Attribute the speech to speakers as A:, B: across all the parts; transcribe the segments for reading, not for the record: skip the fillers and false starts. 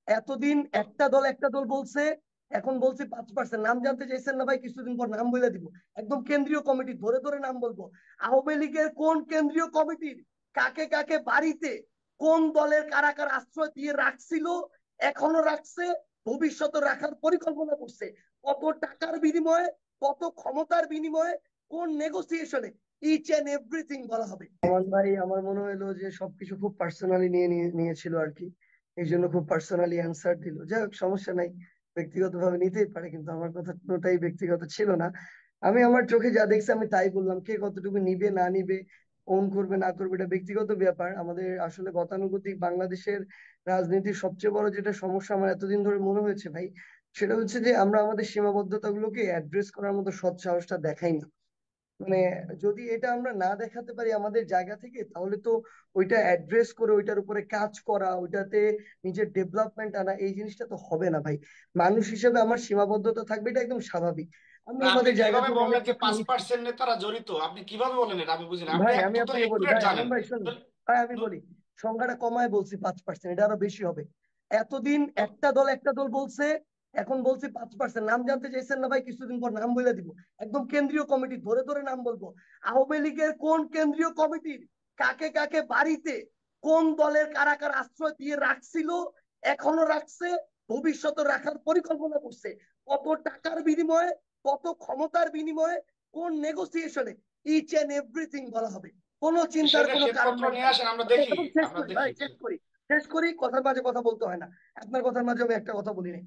A: এতদিন একটা দল বলছে, এখন বলছে 5%। নাম জানতে চাইছেন না ভাই? কিছুদিন পর নাম বলে দিব। একদম কেন্দ্রীয় কমিটি ধরে ধরে নাম বলবো। আওয়ামী লীগের কোন কেন্দ্রীয় কমিটির কাকে কাকে বাড়িতে কোন দলের কারা কারা আশ্রয় দিয়ে রাখছিল, এখনো রাখছে, ভবিষ্যতে রাখার পরিকল্পনা করছে, কত টাকার বিনিময়ে, কত ক্ষমতার বিনিময়ে, কোন নেগোসিয়েশনে, ইচ এন্ড এভরিথিং বলা হবে। আমার ভাই আমার মনে হলো যে সবকিছু খুব পার্সোনালি নিয়েছিল আর কি। এই জন্য খুব পার্সোনালি অ্যান্সার দিল। যাই হোক, সমস্যা নাই, ব্যক্তিগতভাবে নিতেই পারে, কিন্তু আমার কথা কোনোটাই ব্যক্তিগত ছিল না। আমি আমার চোখে যা দেখছি আমি তাই বললাম। কে কতটুকু নিবে না নিবে, ওন করবে না করবে, এটা ব্যক্তিগত ব্যাপার। আমাদের আসলে গতানুগতিক বাংলাদেশের রাজনীতির সবচেয়ে বড় যেটা সমস্যা আমার এতদিন ধরে মনে হয়েছে ভাই, সেটা হচ্ছে যে আমরা আমাদের সীমাবদ্ধতা গুলোকে অ্যাড্রেস করার মতো সৎ সাহসটা দেখাই না। মানে যদি এটা আমরা না দেখাতে পারি আমাদের জায়গা থেকে, তাহলে তো ওইটা অ্যাড্রেস করে ওইটার উপরে কাজ করা, ওইটাতে নিজের ডেভেলপমেন্ট আনা, এই জিনিসটা তো হবে না ভাই। মানুষ হিসেবে আমার সীমাবদ্ধতা থাকবে, এটা একদম স্বাভাবিক। আমরা
B: না, আপনি
A: আমাদের জায়গা
B: কিভাবে
A: থেকে অনেক
B: বললেন যে
A: কিছু
B: 5% নেতারা জড়িত? আপনি কিভাবে বললেন এটা আমি বুঝি না, আপনি
A: ভাই আমি
B: একটু তো
A: আপনাকে বলি
B: একুরেট
A: ভাই,
B: জানেন।
A: আমান ভাই শুনুন। ভাই আমি বলি, সংখ্যাটা কমায় বলছি 5%, এটা আরো বেশি হবে। এতদিন একটা দল বলছে, এখন বলছি 5%। নাম জানতে চাইছেন না ভাই? কিছুদিন পর নাম বলে দিব। একদম কেন্দ্রীয় কমিটি ধরে ধরে নাম বলবো। আওয়ামী লীগের কোন কেন্দ্রীয় কমিটির কাকে কাকে বাড়িতে কোন দলের কারা কারা আশ্রয় দিয়ে রাখছিল, এখনো রাখছে, ভবিষ্যতে রাখার পরিকল্পনা করছে, কত টাকার বিনিময়ে, কত ক্ষমতার বিনিময়ে, কোন নেগোসিয়েশনে, ইচ এন্ড এভরিথিং বলা হবে। কোনো চিন্তার
B: সেটা
A: কোনো কারণ
B: শ্বেতপত্র
A: নাই
B: নিয়ে
A: ভাই।
B: আসেন, আমরা দেখি।
A: এবং শেষ
B: আমরা
A: করি ভাই,
B: দেখি।
A: শেষ করি, কথার মাঝে কথা বলতে হয় না। আপনার কথার মাঝে আমি একটা কথা বলি নাই।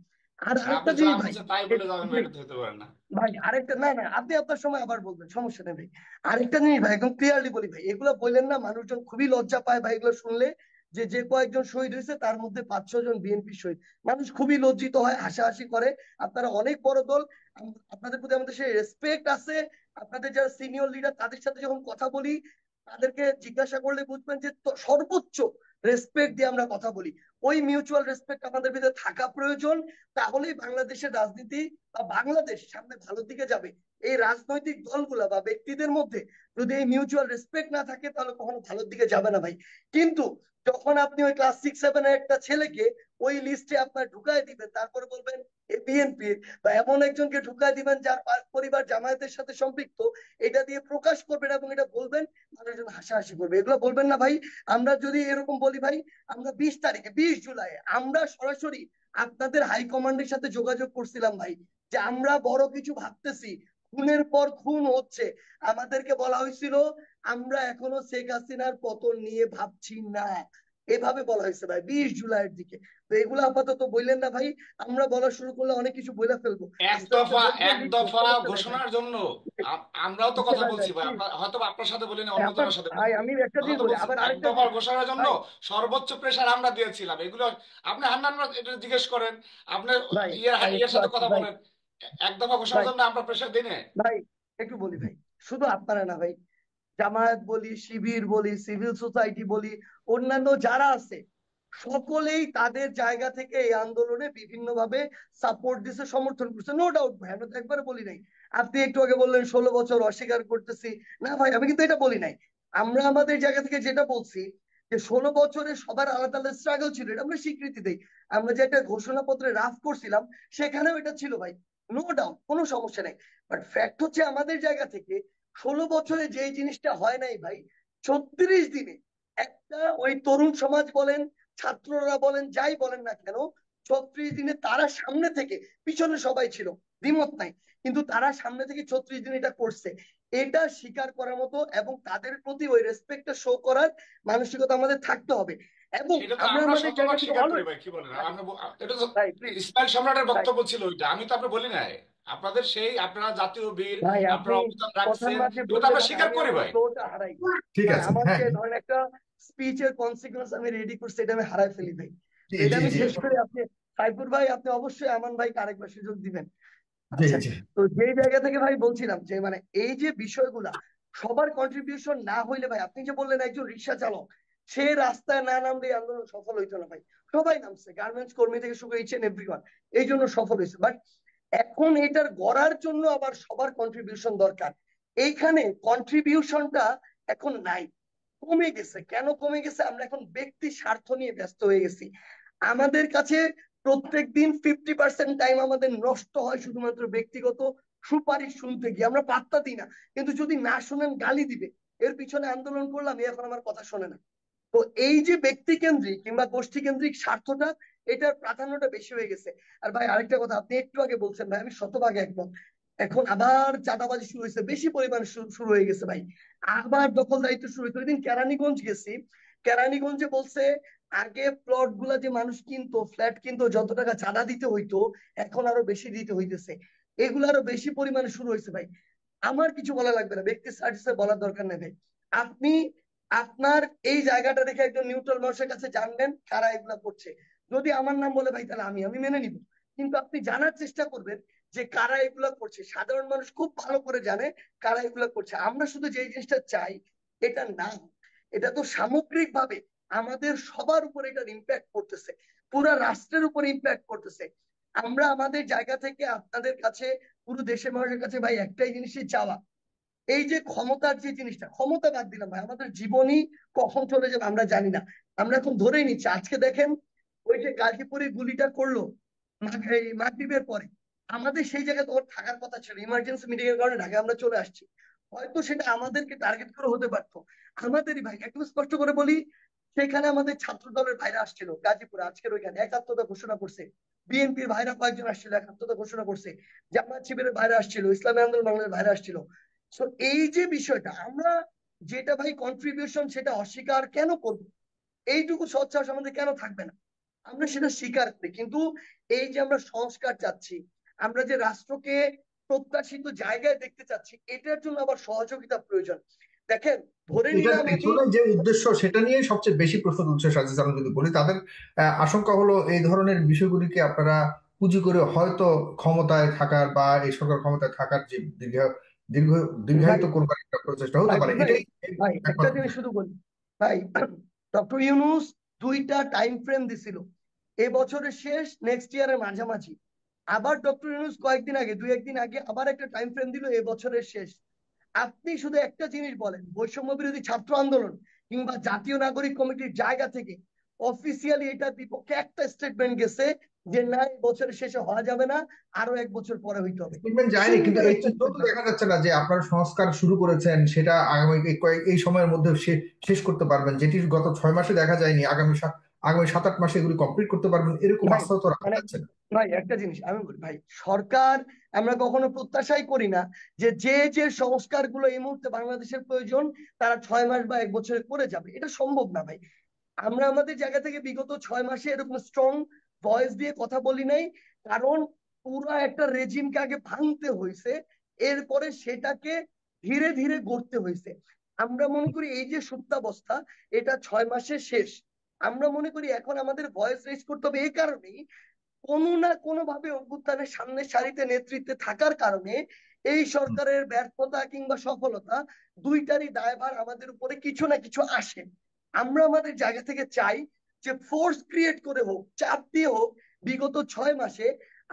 A: আর
B: আচ্ছা,
A: আরেকটা
B: আপনি যা
A: জিনিস ভাই,
B: বলছেন তাই বলে যাবেন ভাই, এটা তো হতে পারে না।
A: ভাই আরেকটা, না না, আপনি আপনার সময় আবার বলবেন, সমস্যা নেই ভাই। আরেকটা জিনিস ভাই, একদম ক্লিয়ারলি বলি ভাই, এগুলো বললেন না, মানুষজন খুবই লজ্জা পায় ভাই এগুলো শুনলে। যে যে কয়েকজন শহীদ হয়েছে তার মধ্যে 5-6 জন বিএনপি শহীদ। মানুষ খুবই লজ্জিত হয়, হাসাহাসি করে। আপনারা অনেক বড় দল, আপনাদের প্রতি আমাদের সেই রেসপেক্ট আছে। আপনাদের যারা সিনিয়র লিডার তাদের সাথে যখন কথা বলি, তাদেরকে জিজ্ঞাসা করলে বুঝবেন যে সর্বোচ্চ রেসপেক্ট দিয়ে আমরা কথা বলি। ওই মিউচুয়াল রেসপেক্ট আমাদের ভিতরে থাকা প্রয়োজন। তাহলেই বাংলাদেশের রাজনীতি বা বাংলাদেশ সামনে ভালোর দিকে যাবে। এই রাজনৈতিক দলগুলা বা ব্যক্তিদের মধ্যে যদি এই মিউচুয়াল রেসপেক্ট না থাকে, তাহলে কখনো ভালোর দিকে যাবে না ভাই। কিন্তু যখন আপনি ওই ক্লাস 6-7 এর একটা ছেলেকে ওই লিস্টে আপনার ঢুকায় দিবেন, তারপরে বলবেন এ বিএনপির, বা এমন একজনকে ঢুকায় দিবেন যার পরিবার জামায়াতের সাথে সম্পৃক্ত, এটা দিয়ে প্রকাশ করবেন এবং এটা বলবেন, মানুষজন হাসাহাসি করবে। এগুলো বলবেন না ভাই। আমরা যদি এরকম বলি ভাই, আমরা 20 তারিখে, 20 জুলাই আমরা সরাসরি আপনাদের হাইকমান্ডের সাথে যোগাযোগ করছিলাম ভাই, যে আমরা বড় কিছু ভাবতেছি, খুনের পর খুন হচ্ছে। আমাদেরকে বলা হয়েছিল আমরা এখনো শেখ হাসিনার পতন নিয়ে ভাবছি না, এভাবে বলা হয়েছে ভাই 20 জুলাইয়ের দিকে। তো এগুলো আপাতত বললেন না ভাই, আমরা বলা শুরু করলে অনেক কিছু বলে ফেলবো।
B: এক
A: আস্তে আস্তে
B: দফা
A: বলবো,
B: এক
A: লিখবো,
B: দফা
A: সমস্যা নাই ভাই।
B: ঘোষণার জন্য আমরাও তো কথা
A: ভাই ভাই
B: বলছি ভাই,
A: প্লিজ,
B: আপনার হয়তো বা আপনার সাথে বলিনি, অন্য
A: আপনার
B: জনের সাথে
A: ভাই
B: বলছি।
A: আমি একটা
B: কথা
A: জিনিস
B: তো
A: বলি,
B: বলছি,
A: আবার
B: এক
A: আরেকটা
B: দফা
A: জিনিস
B: ঘোষণার জন্য
A: ভাই।
B: সর্বোচ্চ প্রেসার আমরা দিয়েছিলাম এগুলো। আপনি হান্নান এটা জিজ্ঞেস করেন, আপনি
A: ভাই
B: ইয়ের
A: ভাই
B: ইয়ের
A: একটু
B: সাথে
A: আসি
B: কথা
A: ভাই।
B: বলেন। এক দফা ঘোষণার
A: ভাই
B: জন্য আমরা প্রেসার দিই না।
A: ভাই একটু বলি ভাই, শুধু আপনারা না ভাই, জামায়াত বলি, শিবির বলি, সিভিল সোসাইটি বলি, অন্যান্য যারা আছে, সকলেই তাদের জায়গা থেকে এই আন্দোলনে বিভিন্ন ভাবে সাপোর্ট দিছে, সমর্থন করছে। নো ডাউট ভাই, আমরা তো একবারে বলি নাই। আপনি একটু আগে বললেন 16 বছর অস্বীকার করতেছি, না ভাই আমি কিন্তু এটা বলি নাই। আমরা আমাদের জায়গা থেকে যেটা বলছি, যে 16 বছরে সবার আলাদা আলাদা স্ট্রাগল ছিল, এটা আমরা স্বীকৃতি দেই। আমরা যে একটা ঘোষণাপত্রে রাফ করছিলাম, সেখানেও এটা ছিল ভাই, নো ডাউট, কোনো সমস্যা নেই। বাট ফ্যাক্ট হচ্ছে আমাদের জায়গা থেকে 16 বছরে যে জিনিসটা হয় নাই ভাই, 36 দিনে একটা ওই তরুণ সমাজ বলেন, ছাত্ররা বলেন, যাই বলেন না কেন, 36 দিনে তারা সামনে থেকে, পিছনে সবাই ছিল, দ্বিমত নাই, কিন্তু তারা সামনে থেকে 36 দিন এটা করছে। এটা স্বীকার করার মতো এবং তাদের প্রতি ওই রেসপেক্টটা শো করার মানসিকতা আমাদের থাকতে হবে। এবং
B: সেটা তো
A: আমরা
B: আমরা
A: আমাদের জায়গা
B: শতভাগ
A: থেকে
B: স্বীকার করি
A: অলওয়েজ,
B: ভাই, কি বলেন
A: ভাই
B: আমরা এটা তো
A: ভাই প্লিজ,
B: ইসমাইল সম্রাটের
A: ভাই
B: বক্তব্য ছিল ওইটা, আমি তো আপনি বলি নাই। আপনাদের সেই আপনারা জাতীয় বীর,
A: ভাই আপনি
B: আপনারা অবদান
A: কথার
B: রাখছেন,
A: মাঝে
B: এগুলো তো
A: বললে
B: আমরা
A: ভাই
B: স্বীকার
A: আমি
B: করি
A: আমার
B: ভাই।
A: ফ্লোটা হারাই।
C: ঠিক
A: ভাই
C: আছে,
A: আমার
C: হ্যাঁ।
A: যে ধরেন একটা স্পিচের কনসিকুয়েন্স আমি রেডি করছি, এটা আমি হারাই ফেলি ভাই।
C: জি
A: তো এটা
C: জি
A: আমি
C: জি
A: শেষ করে আপনি, সাইফুর ভাই আপনি অবশ্যই আমান ভাইকে আরেকবার সুযোগ দিবেন।
C: জি
A: আচ্ছা,
C: জি।
A: তো যেই জায়গা থেকে ভাই বলছিলাম যে মানে এই যে বিষয়গুলা, সবার কন্ট্রিবিউশন না হইলে ভাই, আপনি যে বললেন একজন রিক্সা চালক, সে রাস্তায় না নামলে এই আন্দোলন সফল হইতো না ভাই। সবাই নামছে, গার্মেন্টস কর্মী থেকে শুরু ইচ এন্ড এভরিওয়ান, এই জন্য সফল হয়েছে। বাট এখন এটার গড়ার জন্য আবার সবার কন্ট্রিবিউশন দরকার। এইখানে কন্ট্রিবিউশনটা এখন নাই, কমে গেছে। কেন কমে গেছে? আমরা এখন ব্যক্তি স্বার্থ নিয়ে ব্যস্ত হয়ে গেছি। আমাদের কাছে প্রত্যেকদিন 50% টাইম আমাদের নষ্ট হয় শুধুমাত্র ব্যক্তিগত সুপারিশ শুনতে গিয়ে। আমরা পাত্তা দিই না, কিন্তু যদি না শোনেন গালি দিবে, এর পিছনে আন্দোলন করলাম, এখন আমার কথা শোনে না। তো এই যে ব্যক্তি কেন্দ্রিক কিংবা গোষ্ঠী কেন্দ্রিক স্বার্থটা, এটার প্রাধান্যটা বেশি হয়ে গেছে। আর ভাই আরেকটা কথা আপনি একটু আগে বলছেন, ভাই আমি শতভাগে একমত। এখন আবার চাঁদাবাজি শুরু হয়েছে, বেশি পরিমাণে শুরু হয়ে গেছে ভাই। আবার দখলদারিত্ব শুরু হয়েছে। ওইদিন কেরানীগঞ্জ গেছি, কেরানীগঞ্জে বলছে আগে প্লট গুলা যে মানুষ কিনতো, ফ্ল্যাট কিনতো, যত টাকা চাঁদা দিতে হইতো এখন আরো বেশি দিতে হইতেছে। এগুলো আরো বেশি পরিমাণে শুরু হয়েছে ভাই। আমার কিছু বলা লাগবে না, ব্যক্তি স্ট্যাটাসে বলার দরকার নেই ভাই। আপনি আপনার এই জায়গাটা দেখে একজন নিউট্রাল মানুষের কাছে জানবেন কারা এগুলা করছে। যদি আমার নাম বলে ভাই, তাহলে আমি আমি মেনে নিব। কিন্তু আপনি জানার চেষ্টা করবেন যে কারা এগুলা করছে। সাধারণ মানুষ খুব ভালো করে জানে কারা এগুলা করছে। আমরা শুধু যে জিনিসটা চাই এটা না, এটা তো সামগ্রিক ভাবে আমাদের সবার উপর এটার ইম্প্যাক্ট করতেছে, পুরো রাষ্ট্রের উপর ইম্প্যাক্ট করতেছে। আমরা আমাদের জায়গা থেকে আপনাদের কাছে, পুরো দেশের মানুষের কাছে ভাই একটাই জিনিসই চাওয়া, এই যে ক্ষমতার যে জিনিসটা, ক্ষমতা বাদ দিলাম ভাই, আমাদের জীবনই কখন চলে যাবে আমরা জানি না। আমরা এখন ধরেই নিচ্ছি। আজকে দেখেন ওই যে গাজীপুরে গুলিটা করলো এই মাগরিবের পরে, আমাদের সেই জায়গায় তখন থাকার কথা ছিল, ইমার্জেন্সি মিটিং এর কারণে ঢাকা আমরা চলে আসছি। হয়তো সেটা আমাদেরকে টার্গেট করে হতে পারতো, আমাদেরই ভাই। একদম স্পষ্ট করে বলি, সেখানে আমাদের ছাত্র দলের ভাইরা আসছিল গাজীপুরে, আজকের ওইখানে একাত্মতা ঘোষণা করছে। বিএনপির ভাইরা কয়েকজন আসছিল, একাত্মতা ঘোষণা করছে। জামাত শিবিরের ভাইরা আসছিল, ইসলামী আন্দোলন বাংলাদেশের ভাইরা আসছিল। সো এই যে বিষয়টা, আমরা যেটা ভাই কন্ট্রিবিউশন, সেটা অস্বীকার কেন করব? এইটুকু সৎসাহস আমাদের কেন থাকবে না? আমরা সেটা স্বীকার করি। কিন্তু এই যে আমরা সংস্কার চাচ্ছি, আমরা যে রাষ্ট্রকে প্রত্যাশিত জায়গায় দেখতে চাচ্ছি, এটার জন্য আবার সহযোগিতা প্রয়োজন। দেখেন, ধরে
C: এটার
A: নিলাম আমি,
C: পেছনে যে উদ্দেশ্য সেটা নিয়ে সবচেয়ে বেশি প্রশ্ন তুলছে সাজিদ। আমি যদি বলি, তাদের আশঙ্কা হলো এই ধরনের বিষয়গুলিকে আপনারা পুঁজি করে হয়তো ক্ষমতায় থাকার বা এই সরকার ক্ষমতায় থাকার যে দীর্ঘ দীর্ঘ
A: ভাই
C: দীর্ঘায়িত করবার একটা প্রচেষ্টা হতে
A: ভাই
C: পারে,
A: বুঝলেন,
C: এটাই
A: ভাই একটা
C: একমাত্র
A: জিনিস
C: বিষয়।
A: শুধু বলি ভাই, ডক্টর ইউনূস দুইটা টাইম ফ্রেম দিছিল, এই বছরের শেষ, নেক্সট ইয়ারের মাঝামাঝি। আবার ডক্টর ইউনূস কয়েকদিন আগে, দুই একদিন আগে আবার একটা টাইম ফ্রেম দিল, এই বছরের শেষ। আপনি শুধু একটা জিনিস বলেন, বৈষম্য বিরোধী ছাত্র আন্দোলন কিংবা জাতীয় নাগরিক কমিটির জায়গা থেকে অফিসিয়ালি এটার বিপক্ষে একটা স্টেটমেন্ট গেছে যে না, এই বছরের শেষে হওয়া যাবে না, আরো এক বছর পরে হইতে হবে?
C: স্টেটমেন্ট যায়নি, কিন্তু
A: সুন্দর
C: এই
A: একটা
C: চিত্র তো
A: স্টেটমেন্ট।
C: দেখা যাচ্ছে না যে আপনারা সংস্কার শুরু করেছেন, সেটা আগামী এই সময়ের মধ্যে শেষ করতে পারবেন, যেটি গত 6 মাসে দেখা যায়নি। আগামী 7-8 মাসে এগুলি কমপ্লিট করতে পারবেন, এরকম
A: ভাই
C: আস্থা তো রাখা
A: মানে,
C: যাচ্ছে না।
A: ভাই একটা জিনিস আমি বলি ভাই, সরকার, আমরা কখনো প্রত্যাশাই করি না যে যে যে সংস্কার গুলো এই মুহূর্তে বাংলাদেশের প্রয়োজন তারা 6 মাস বা এক বছরে করে যাবে, এটা সম্ভব না ভাই। আমরা আমাদের জায়গা থেকে বিগত 6 মাসে এরকম স্ট্রং ভয়েস দিয়ে কথা বলি নাই, কারণ পুরো একটা রেজিমকে আগে ভাঙতে হয়েছে, এরপরে সেটাকে ধীরে ধীরে গড়তে হয়েছে। আমরা মনে করি এই যে সুপ্তাবস্থা, এটা 6 মাসে শেষ। আমরা মনে করি এখন আমাদের ভয়েস রেজ করতে হবে এই কারণেই, কোনো না কোনো ভাবে অভ্যুত্থানের সামনের সারিতে নেতৃত্বে থাকার কারণে এই সরকারের ব্যর্থতা কিংবা সফলতা, দুইটারই দায়ভার আমাদের উপরে কিছু না কিছু আসে। আমরা আমাদের জায়গা থেকে চাই যে ফোর্স ক্রিয়েট করে হোক, চাপ দিয়ে হোক, বিগত 6 মাসে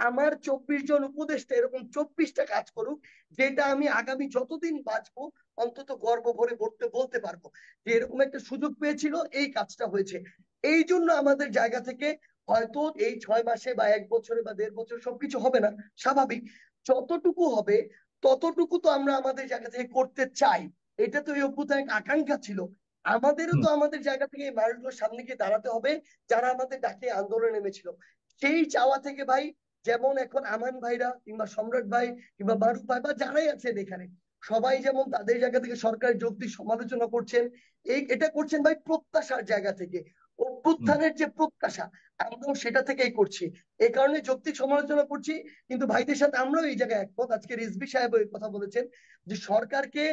A: আমার 24 জন উপদেষ্টা এরকম 24টা কাজ করুক, যেটা আমি আগামী যতদিন বাঁচবো অন্তত গর্ব ভরে বলতে পারবো যে এরকম একটা সুযোগ পেয়েছিল, এই কাজটা হয়েছে। এই জন্য আমাদের জায়গা থেকে হয়তো এই 6 মাসে বা এক বছরে বা দেড় বছর সবকিছু হবে না, স্বাভাবিক। যতটুকু হবে ততটুকু তো আমরা আমাদের জায়গা থেকে করতে চাই। এটা তো এই অভ্যুত্থানের আকাঙ্ক্ষা ছিল। আমাদেরও তো আমাদের জায়গা থেকে এই মানুষগুলোর সামনে গিয়ে দাঁড়াতে হবে যারা আমাদের ডাকে আন্দোলনে নেমেছিল। সেই চাওয়া থেকে ভাই, যেমন এখন আমান ভাইরা কিংবা সম্রাট ভাই কিংবা মারুফ ভাই বা যারাই আছেন এখানে, সবাই যেমন তাদের জায়গা থেকে সরকারের যৌক্তিক সমালোচনা করছেন, এটা করছেন ভাই প্রত্যাশার জায়গা থেকে, অভ্যুত্থানের যে প্রত্যাশা, আমরাও সেটা থেকেই করছি। এই কারণে যৌক্তিক সমালোচনা করছি। কিন্তু ভাইদের সাথে আমরাও এই জায়গায় একমত, আজকে রিজভী সাহেব এই কথা বলেছেন যে সরকারকে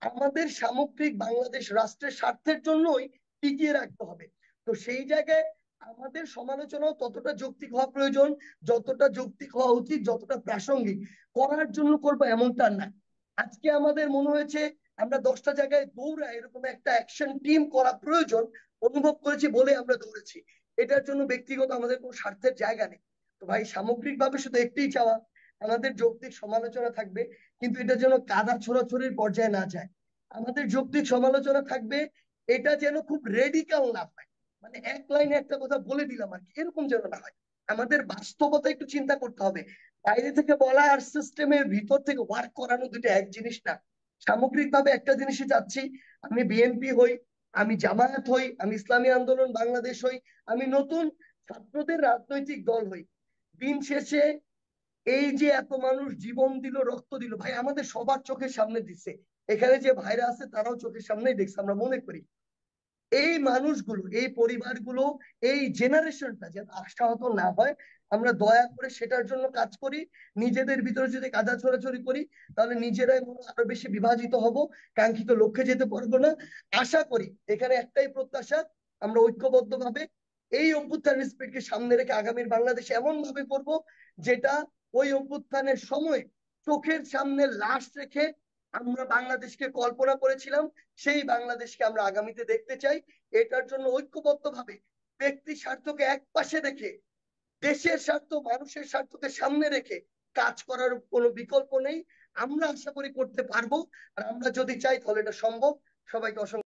A: আমাদের সামগ্রিক বাংলাদেশ রাষ্ট্রের স্বার্থের জন্যই টিকিয়ে রাখতে হবে। তো সেই জায়গায় আমাদের সমালোচনাও ততটা যৌক্তিক হওয়া প্রয়োজন, যতটা যৌক্তিক হওয়া উচিত, যতটা প্রাসঙ্গিক। করার জন্য করবো এমনটা না। আজকে আমাদের মনে হয়েছে আমরা 10টা জায়গায় দৌড়া এরকম একটা অ্যাকশন টিম করা প্রয়োজন অনুভব করেছি বলে আমরা দৌড়েছি। এটার জন্য ব্যক্তিগত আমাদের কোনো স্বার্থের জায়গা নেই। তো ভাই সামগ্রিকভাবে শুধু একটাই চাওয়া, আমাদের যৌক্তিক সমালোচনা থাকবে, কিন্তু এটা যেন কাদা ছোড়াছড়ির পর্যায়ে না যায়। আমাদের যৌক্তিক সমালোচনা থাকবে, এটা যেন খুব রেডিকাল না হয়, মানে এক লাইনে একটা কথা বলে দিলাম আর কি, এরকম যেন না হয়। আমাদের বাস্তবতা একটু চিন্তা করতে হবে। বাইরে থেকে বলা আর সিস্টেমের ভিতর থেকে ওয়ার্ক করানো দুটো এক জিনিস না। সামগ্রিকভাবে একটা জিনিসই চাচ্ছি, আমি বিএনপি হই, আমি জামায়াত হই, আমি ইসলামী আন্দোলন বাংলাদেশ হই, আমি নতুন ছাত্রদের রাজনৈতিক দল হই, দিন শেষে এই যে এত মানুষ জীবন দিল, রক্ত দিল, ভাই আমাদের সবার চোখের সামনে দিচ্ছে। এখানে যে ভাইরা আছে তারাও চোখের সামনেই দেখছে, আমরা মনে করি এই মানুষগুলো, এই পরিবারগুলো, এই জেনারেশনটা যেন আশাহত না হয়। আমরা দয়া করে সেটার জন্য কাজ করি। নিজেদের ভিতরে যদি কাদা ছড়াছড়ি করি তাহলে নিজেরাই মনে হয় আরো বেশি বিভাজিত হব, কাঙ্ক্ষিত লক্ষ্যে যেতে পারবো না। আশা করি এখানে একটাই প্রত্যাশা, আমরা ঐক্যবদ্ধভাবে এই অভ্যুত্থান স্পিরিটকে সামনে রেখে আগামীর বাংলাদেশ এমন ভাবে করব যেটা ওই অভ্যুত্থানের সময় চোখের সামনে লাশ রেখে আমরা বাংলাদেশকে কল্পনা করেছিলাম, সেই বাংলাদেশকে আমরা আগামীতে দেখতে চাই। এটার জন্য ঐক্যবদ্ধভাবে ব্যক্তি স্বার্থকে এক পাশে রেখে দেশের স্বার্থ, মানুষের স্বার্থকে সামনে রেখে কাজ করার কোনো বিকল্প নেই। আমরা আশা করি করতে পারবো, আর আমরা যদি চাই তাহলে এটা সম্ভব। সবাইকে অসংখ্য